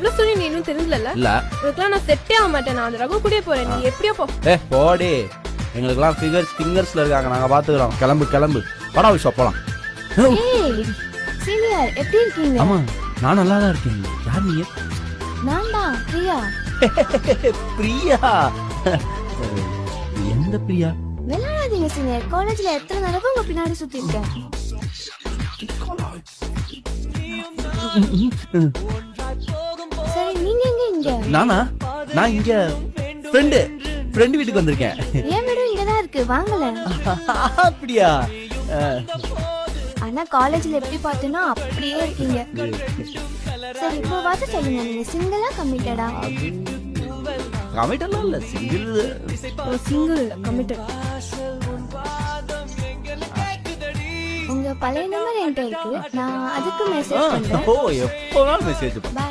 இவ்ளோ சொல்லி நீ இன்னும் தெரிஞ்சல இல்ல உனக்குலாம் நான் செட்டே ஆக மாட்டேன். நான் அந்த ரகு கூடயே போறேன். நீ எப்படியோ போ. போடி, எங்களுக்குலாம் ஃபிங்கர்ஸ்ல இருக்காங்க, நாங்க பாத்துக்கிறோம். கிளம்பு படம் விஷயம் போலாம். ஏய் சீனியர், எப்படி இருக்கீங்க? ஆமா, நான் நல்லா தான் இருக்கேன். யார் நீங்க? நான் தான் பிரியா. பிரியா? எந்த பிரியா? விளையாடாதீங்க சீனியர். காலேஜ்ல எத்தனை தடவை உங்க பின்னாடி சுத்தி இருக்கேன். சரி, நீங்க எங்க இங்க? நான் இங்க ஃப்ரெண்ட் வீட்டுக்கு வந்திருக்கேன். என் வீடு இங்கதான் இருக்கு, வாங்கல. அப்படியா? ஆனா காலேஜ்ல எப்படி பார்த்தேனோ அப்படியே இருக்கீங்க. சரி, இப்போ வாத்து சொல்லுங்க, நீங்க சிங்கிளா கமிட்டடா? கமிட்டெல்லாம் இல்ல, சிங்கிள் கமிட்டட். உங்க பழைய நம்பர் என்கிட்ட இருக்கு, நான் அதுக்கு மெசேஜ் பண்றேன். எப்போ மெசேஜ். பை.